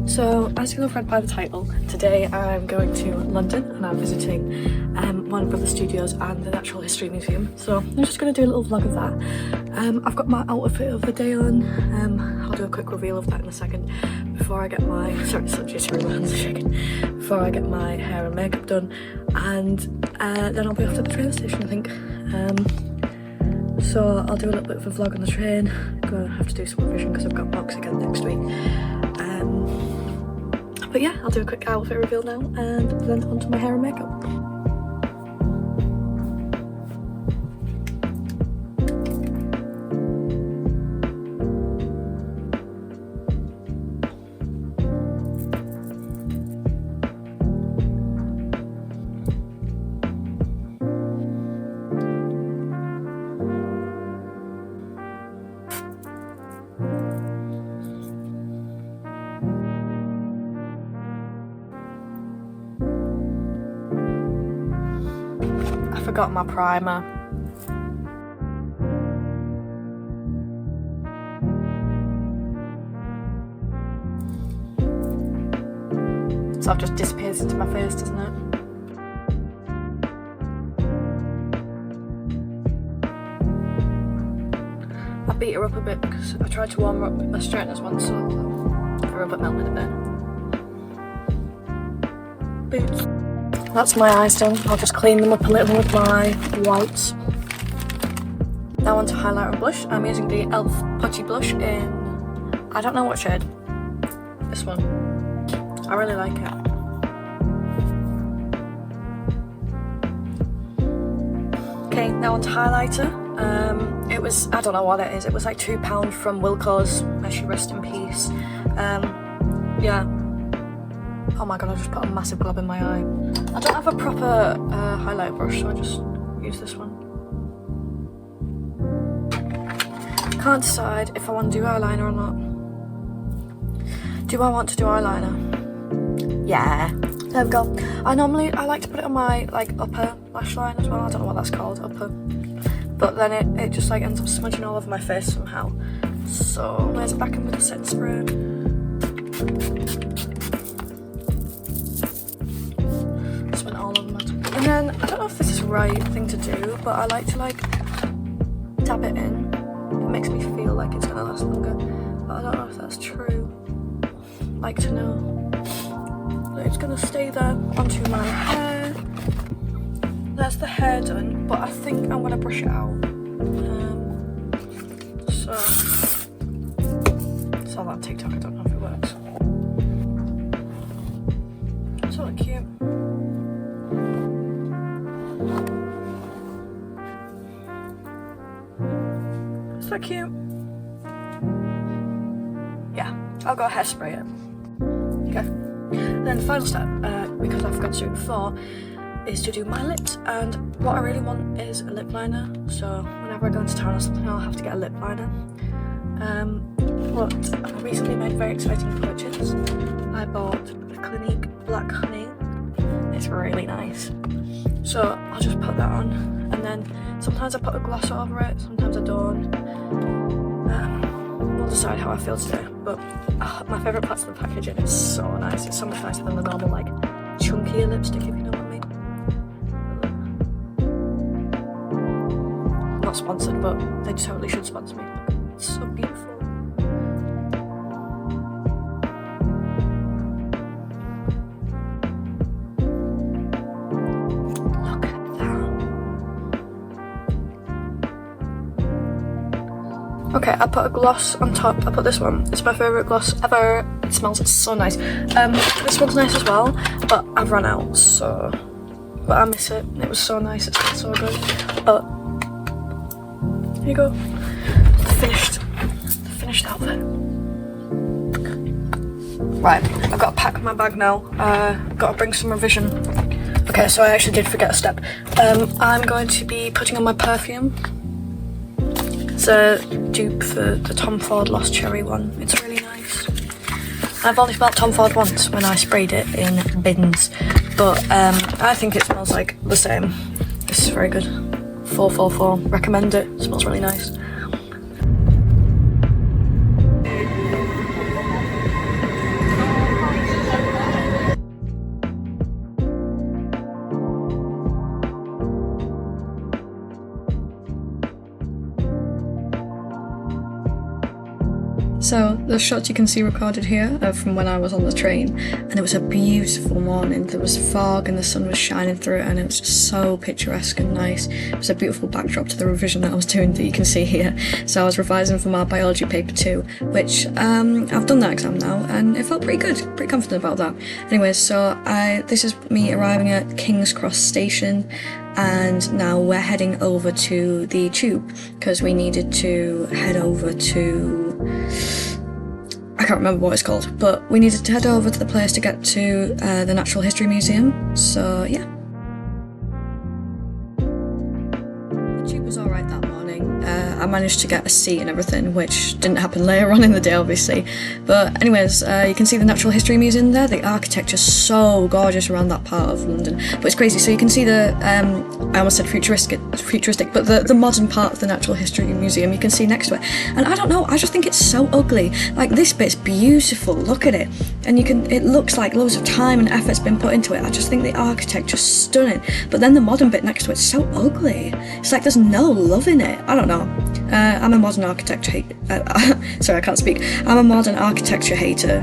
So, as you'll have read by the title, today I'm going to London and I'm visiting Warner Brothers Studios and the Natural History Museum. So I'm just going to do a little vlog of that. I've got my outfit of the day on. I'll do a quick reveal of that in a second before I get my, before I get my hair and makeup done, and then I'll be off to the train station, I think. So I'll do a little bit of a vlog on the train. I'm going to have to do some revision because I've got mocks again next week. But yeah, I'll do a quick outfit reveal now and then onto my hair and makeup. I forgot my primer. So it just disappears into my face, doesn't it? I beat her up a bit because I tried to warm her up with my straighteners once, so her rubber melted a bit. Boots. That's my eyes done. I'll just clean them up a little with my whites. Now on to highlighter and blush. I'm using the e.l.f. Putty Blush in, I don't know what shade. This one. I really like it. Okay, now on to highlighter. It was, I don't know what it is. It was like £2 from Wilko's. May she rest in peace. Yeah. Oh my god, I just put a massive glob in my eye. I don't have a proper highlight brush, so I just use this one. Can't decide if I want to do eyeliner or not. Do I want to do eyeliner? Yeah. There we go. I like to put it on my upper lash line as well. I don't know what that's called, upper. But then it just like ends up smudging all over my face somehow. So let's back in with the setting spray. And then, I don't know if this is the right thing to do, but I like to dab it in. It makes me feel like it's gonna last longer, but I don't know if that's true. I'd like to know. So it's gonna stay there onto my hair. That's the hair done, but I think I'm gonna brush it out. So I saw that on TikTok, I don't know if it works. It's all cute. So cute. Yeah, I'll go hairspray it. Okay. Then the final step, because I forgot to do it before, is to do my lips. And what I really want is a lip liner. So whenever I go into town or something, I'll have to get a lip liner. But I recently made a very exciting purchase. I bought the Clinique Black Honey. It's really nice. So I'll just put that on, and then sometimes I put a gloss over it, sometimes I don't. We'll decide how I feel today, but my favourite part's the packaging. It's so nice. It's so much nicer than the normal chunkier lipstick, if you know what I mean. Not sponsored, but they totally should sponsor me. It's so beautiful. Okay, I put a gloss on top. I put this one. It's my favourite gloss ever. It smells so nice. This one's nice as well, but I've run out, so... But I miss it. It was so nice. It smells so good. But... Here you go. The finished outfit. Right, I've got to pack my bag now. Got to bring some revision. Okay, so I actually did forget a step. I'm going to be putting on my perfume. It's a dupe for the Tom Ford Lost Cherry one. It's really nice. I've only smelled Tom Ford once when I sprayed it in bins, but I think it smells like the same. This is very good. 444. Recommend it. It smells really nice. So the shots you can see recorded here are from when I was on the train, and it was a beautiful morning. There was fog and the sun was shining through it, and it was just so picturesque and nice. It was a beautiful backdrop to the revision that I was doing that you can see here. So I was revising for my biology paper 2, which I've done that exam now, and it felt pretty good, pretty confident about that. Anyways, so this is me arriving at King's Cross station, and now we're heading over to the tube because we needed to head over to, I can't remember what it's called, but we needed to head over to the place to get to the Natural History Museum, so yeah. The tube was alright that morning. I managed to get a seat and everything, which didn't happen later on in the day obviously, but anyways, you can see the Natural History Museum there. The architecture's so gorgeous around that part of London, but it's crazy. So you can see the, I almost said futuristic, but the modern part of the Natural History Museum you can see next to it, and I don't know, I just think it's so ugly. Like, this bit's beautiful, look at it, and it looks like loads of time and effort's been put into it. I just think the architecture's stunning, but then the modern bit next to it's so ugly. It's like there's no love in it. I don't know. I'm a modern architecture sorry, I can't speak. I'm a modern architecture hater.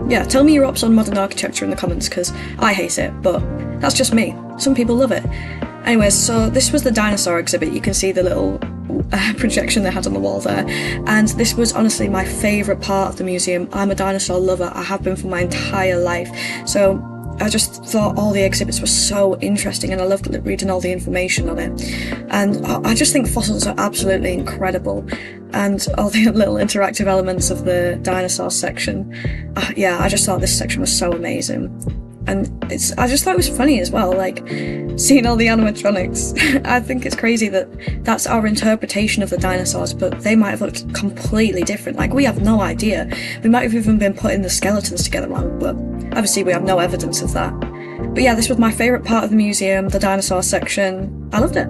Yeah, tell me your ops on modern architecture in the comments, because I hate it, but that's just me. Some people love it. Anyways, so this was the dinosaur exhibit. You can see the little projection they had on the wall there, and this was honestly my favourite part of the museum. I'm a dinosaur lover, I have been for my entire life, so I just thought all the exhibits were so interesting, and I loved reading all the information on it. And I just think fossils are absolutely incredible, and all the little interactive elements of the dinosaur section. Yeah, I just thought this section was so amazing. And I just thought it was funny as well, like seeing all the animatronics. I think it's crazy that that's our interpretation of the dinosaurs, but they might have looked completely different. Like, we have no idea. We might have even been putting the skeletons together wrong, but obviously we have no evidence of that. But yeah, this was my favourite part of the museum, the dinosaur section. I loved it.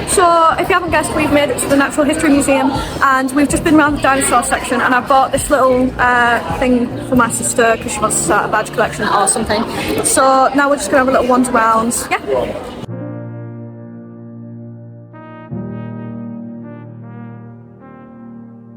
So, if you haven't guessed, we've made it to the Natural History Museum, and we've just been around the dinosaur section, and I bought this little thing for my sister because she wants to start a badge collection or something. So now we're just going to have a little wander around. Yeah.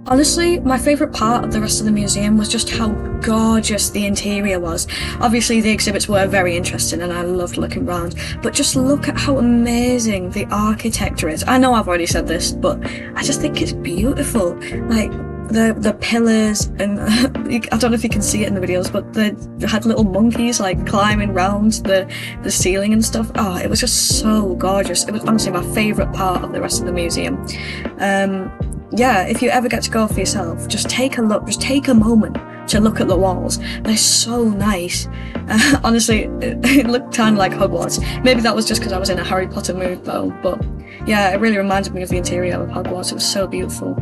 Honestly, my favourite part of the rest of the museum was just how gorgeous the interior was. Obviously the exhibits were very interesting and I loved looking around, but just look at how amazing the architecture is. I know I've already said this, but I just think it's beautiful. Like, the pillars, and I don't know if you can see it in the videos, but they had little monkeys like climbing round the ceiling and stuff. Oh, it was just so gorgeous. It was honestly my favourite part of the rest of the museum. Yeah, if you ever get to go for yourself, just take a look, just take a moment to look at the walls. They're so nice. Honestly, it looked kind of like Hogwarts. Maybe that was just because I was in a Harry Potter mood though, but yeah, it really reminded me of the interior of Hogwarts. It was so beautiful.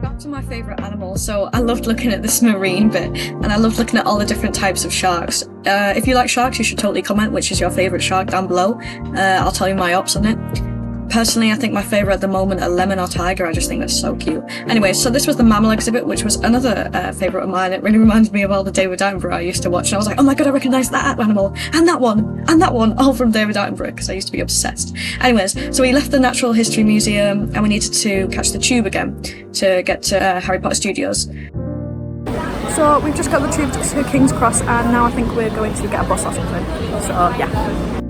Back to my favourite animal. So I loved looking at this marine bit, and I loved looking at all the different types of sharks. If you like sharks, you should totally comment which is your favourite shark down below. I'll tell you my ops on it. Personally, I think my favourite at the moment are lemon or tiger. I just think they're so cute. Anyway, so this was the mammal exhibit, which was another favourite of mine. It really reminded me of all the David Attenborough I used to watch, and I was like, oh my god, I recognise that animal, and that one, all from David Attenborough, because I used to be obsessed. Anyways, so we left the Natural History Museum, and we needed to catch the tube again to get to Harry Potter Studios. So we've just got the tube to King's Cross, and now I think we're going to get a bus or something. So yeah.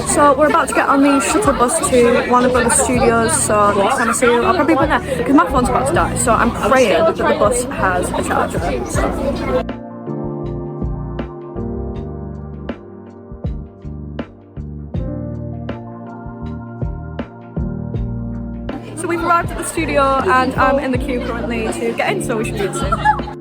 So we're about to get on the shuttle bus to Warner Brothers Studios, so the next time I see you, I'll probably be there, because my phone's about to die, so I'm praying that the bus has a charger. So we've arrived at the studio, and I'm in the queue currently to get in, so we should be in soon.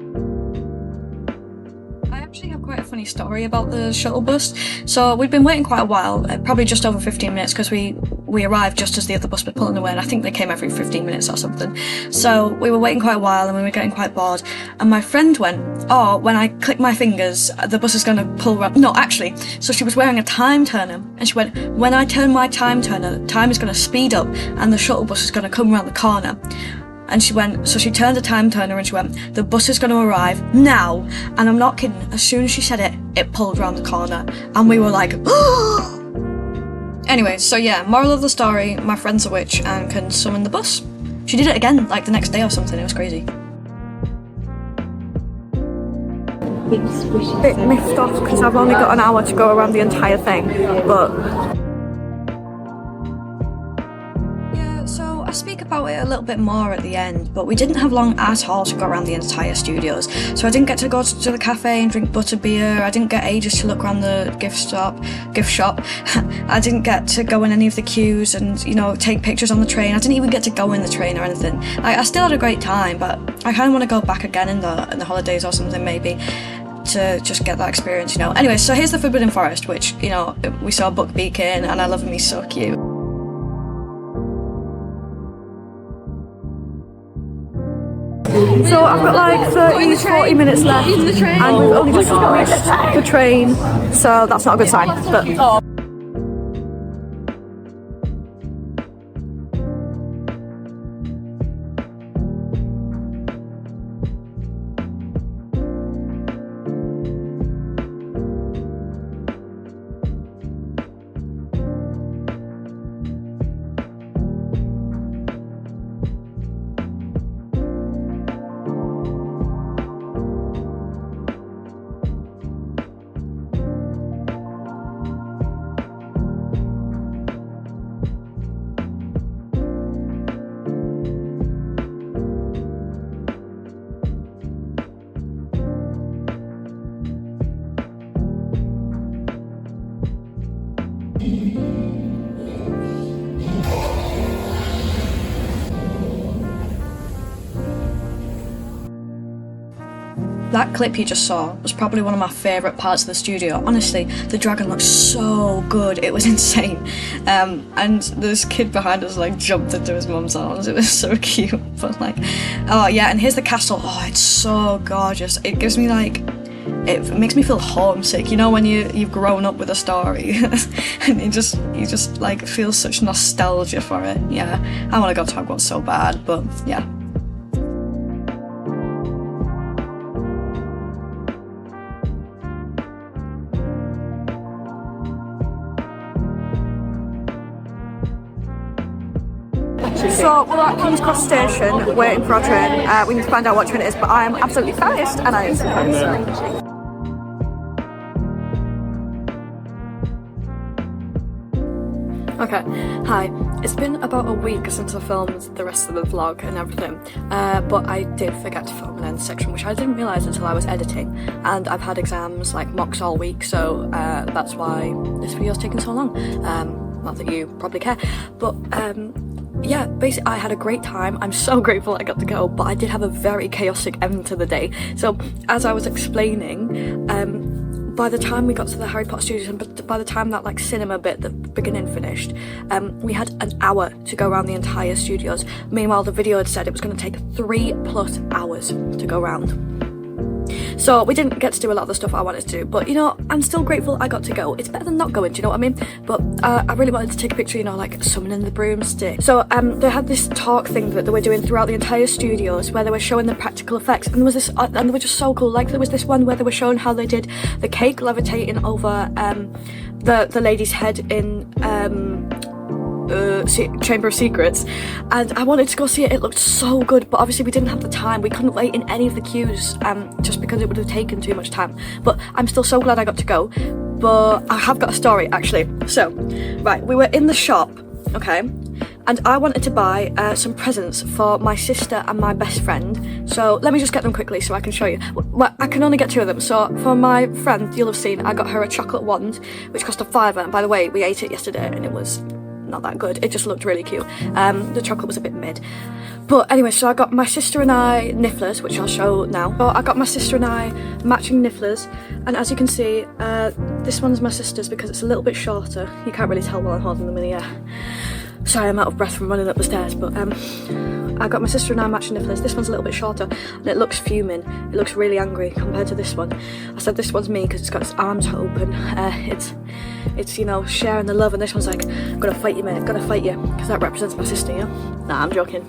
Quite a funny story about the shuttle bus. So we'd been waiting quite a while, probably just over 15 minutes, because we we arrived just as the other bus was pulling away, and I think they came every 15 minutes or something. So we were waiting quite a while and we were getting quite bored, and my friend went, oh, when I click my fingers the bus is going to pull around. No, actually, so she was wearing a time turner, and she went, when I turn my time turner, time is going to speed up and the shuttle bus is going to come around the corner. And she went, so she turned the time turner and she went, the bus is going to arrive now. And I'm not kidding, as soon as she said it, it pulled around the corner and we were like, oh! Anyway, so yeah, moral of the story, my friend's a witch and can summon the bus. She did it again, like the next day or something, it was crazy. Bit miffed off because I've only got an hour to go around the entire thing, but... I speak about it a little bit more at the end, but we didn't have long at all to go around the entire studios. So I didn't get to go to the cafe and drink butterbeer, I didn't get ages to look around the gift shop. I didn't get to go in any of the queues and, you know, take pictures on the train. I didn't even get to go in the train or anything. I still had a great time, but I kind of want to go back again in the holidays or something maybe, to just get that experience, you know. Anyway, so here's the Forbidden Forest, which, you know, we saw Buck Beacon and I love him, he's so cute. So I've got like 30-40 minutes left and we've only just reached the train, so that's not a good sign, but... That clip you just saw was probably one of my favourite parts of the studio. Honestly, the dragon looked so good, it was insane. And this kid behind us like jumped into his mum's arms, it was so cute. But like, oh yeah, and here's the castle. Oh, it's so gorgeous. It gives me like, it makes me feel homesick, you know, when you've grown up with a story and you just like feel such nostalgia for it. Yeah, I want to go to Hogwarts so bad, but yeah. So we're at King's Cross Station waiting for our train. We need to find out what train it is, but I am absolutely biased and I am surprised. Okay, hi. It's been about a week since I filmed the rest of the vlog and everything, but I did forget to film an end section, which I didn't realise until I was editing, and I've had exams, like mocks all week, so that's why this video's taking so long. Not that you probably care, but yeah, basically I had a great time. I'm so grateful I got to go, but I did have a very chaotic end to the day. So as I was explaining, by the time we got to the Harry Potter studios and by the time that like cinema bit, the beginning finished, we had an hour to go around the entire studios. Meanwhile, the video had said it was going to take 3+ hours to go around. So we didn't get to do a lot of the stuff I wanted to do, but you know, I'm still grateful I got to go. It's better than not going, do you know what I mean? But I really wanted to take a picture, you know, like summoning the broomstick. So they had this talk thing that they were doing throughout the entire studios where they were showing the practical effects, and there was this, and they were just so cool. Like there was this one where they were showing how they did the cake levitating over the lady's head in Chamber of Secrets, and I wanted to go see it. It looked so good, but obviously we didn't have the time. We couldn't wait in any of the queues just because it would have taken too much time. But I'm still so glad I got to go. But I have got a story actually. So right, we were in the shop, okay, and I wanted to buy some presents for my sister and my best friend. So let me just get them quickly so I can show you. Well, I can only get 2 of them. So for my friend, you'll have seen, I got her a chocolate wand which cost a £5, and by the way, we ate it yesterday and it was not that good. It just looked really cute. The chocolate was a bit mid. But anyway, so I got my sister and I nifflers, which I'll show now. So I got my sister and I matching nifflers, and as you can see, this one's my sister's because it's a little bit shorter. You can't really tell while I'm holding them in the air. Sorry, I'm out of breath from running up the stairs, but I got my sister and I matching nipples. This one's a little bit shorter and it looks fuming. It looks really angry compared to this one. I said this one's me because it's got its arms open. It's you know, sharing the love, and this one's like, I'm gonna fight you, mate, I'm gonna fight you, because that represents my sister, you know? Nah, I'm joking.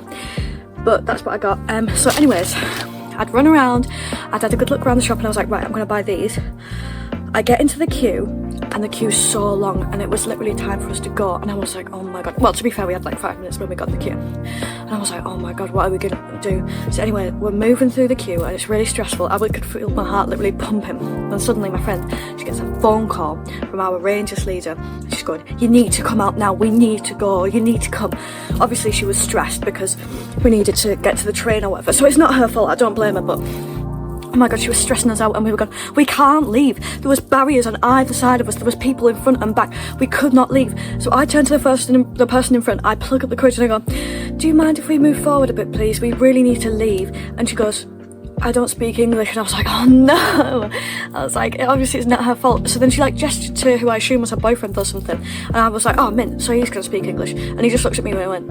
But that's what I got. So anyways, I'd run around, I'd had a good look around the shop, and I was like, right, I'm gonna buy these. I get into the queue, and the queue's so long, and it was literally time for us to go, and I was like, oh my god. Well, to be fair, we had like 5 minutes when we got in the queue, and I was like, oh my god, what are we gonna do? So anyway, we're moving through the queue, and it's really stressful. I could feel my heart literally pumping, and suddenly my friend, she gets a phone call from our Rangers leader. She's going, you need to come out now, we need to go, you need to come. Obviously she was stressed because we needed to get to the train or whatever, so it's not her fault, I don't blame her, but oh my god, she was stressing us out, and we were going, we can't leave. There was barriers on either side of us. There was people in front and back. We could not leave. So I turned to the person in front. I plug up the courage and I go, do you mind if we move forward a bit, please? We really need to leave. And she goes, I don't speak English. And I was like, oh no. I was like, obviously it's not her fault. So then she like gestured to who I assume was her boyfriend or something. And I was like, oh, mint, so he's going to speak English. And he just looks at me and went.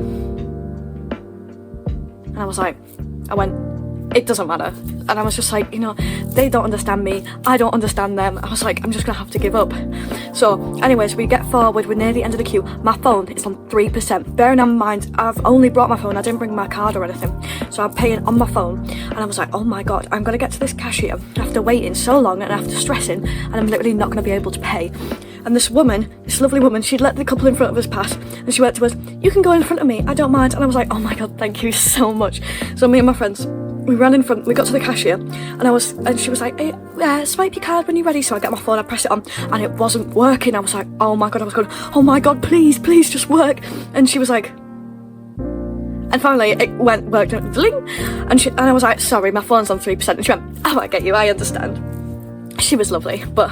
And I went, it doesn't matter. And I was just like, you know, they don't understand me, I don't understand them. I was like, I'm just gonna have to give up. So anyways, we get forward, we're near the end of the queue. My phone is on 3%. Bearing in mind, I've only brought my phone, I didn't bring my card or anything. So I'm paying on my phone, and I was like, oh my god, I'm gonna get to this cashier after waiting so long and after stressing, and I'm literally not gonna be able to pay. And this woman, this lovely woman, she'd let the couple in front of us pass, and she went to us, you can go in front of me, I don't mind. And I was like, oh my god, thank you so much. So me and my friends, we ran in front, we got to the cashier, and she was like, hey, swipe your card when you're ready. So I get my phone, I press it on, and it wasn't working. I was like, oh my god, I was going, oh my god, please just work. And she was like, and finally it worked, ding, and I was like, sorry, my phone's on 3%. And she went, oh, I get you, I understand. She was lovely, but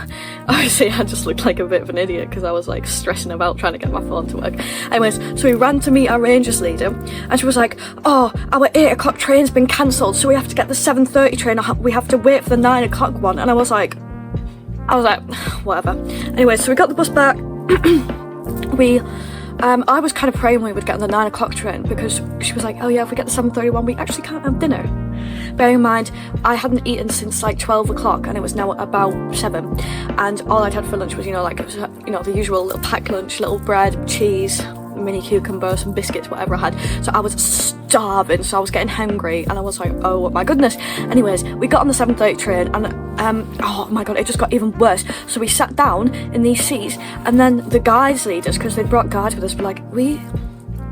obviously I just looked like a bit of an idiot because I was like stressing about trying to get my phone to work. Anyways, so we ran to meet our Rangers leader, and she was like, oh, our 8 o'clock train's been cancelled, so we have to get the 7:30 train, we have to wait for the 9 o'clock one. And I was like, whatever. Anyways, so we got the bus back. I was kind of praying we would get on the 9 o'clock train, because she was like, oh yeah, if we get the 7:31 we actually can't have dinner. Bearing in mind, I hadn't eaten since like 12 o'clock, and it was now about 7, and all I'd had for lunch was, you know, like, you know, the usual little packed lunch, little bread, cheese, mini cucumber, some biscuits, whatever I had. So I was starving, so I was getting hungry, and I was like, oh my goodness. Anyways, we got on the 7:30 train, and oh my god, it just got even worse. So we sat down in these seats, and then the guys leaders, because they brought guards with us, were like, we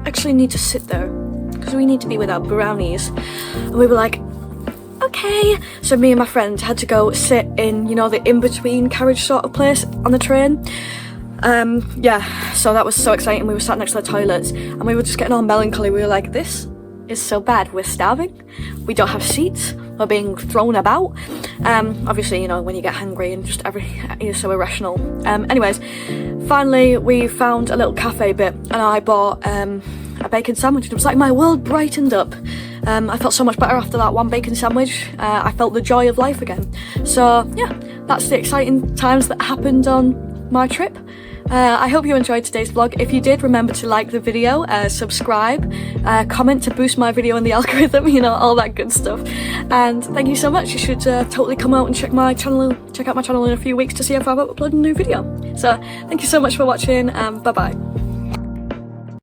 actually need to sit there because we need to be with our brownies. And we were like, okay. So me and my friend had to go sit in, you know, the in-between carriage sort of place on the train. Yeah, so that was so exciting. We were sat next to the toilets, and we were just getting all melancholy. We were like, this is so bad. We're starving, we don't have seats, we're being thrown about. Obviously, you know, when you get hungry and just you're so irrational. Anyways, finally we found a little cafe bit, and I bought a bacon sandwich, and it was like my world brightened up. I felt so much better after that one bacon sandwich. I felt the joy of life again. So yeah, that's the exciting times that happened on my trip. I hope you enjoyed today's vlog. If you did, remember to like the video, subscribe, comment to boost my video in the algorithm, you know, all that good stuff. And thank you so much. You should totally come out and check out my channel in a few weeks to see if I've uploaded a new video. So thank you so much for watching, and bye bye.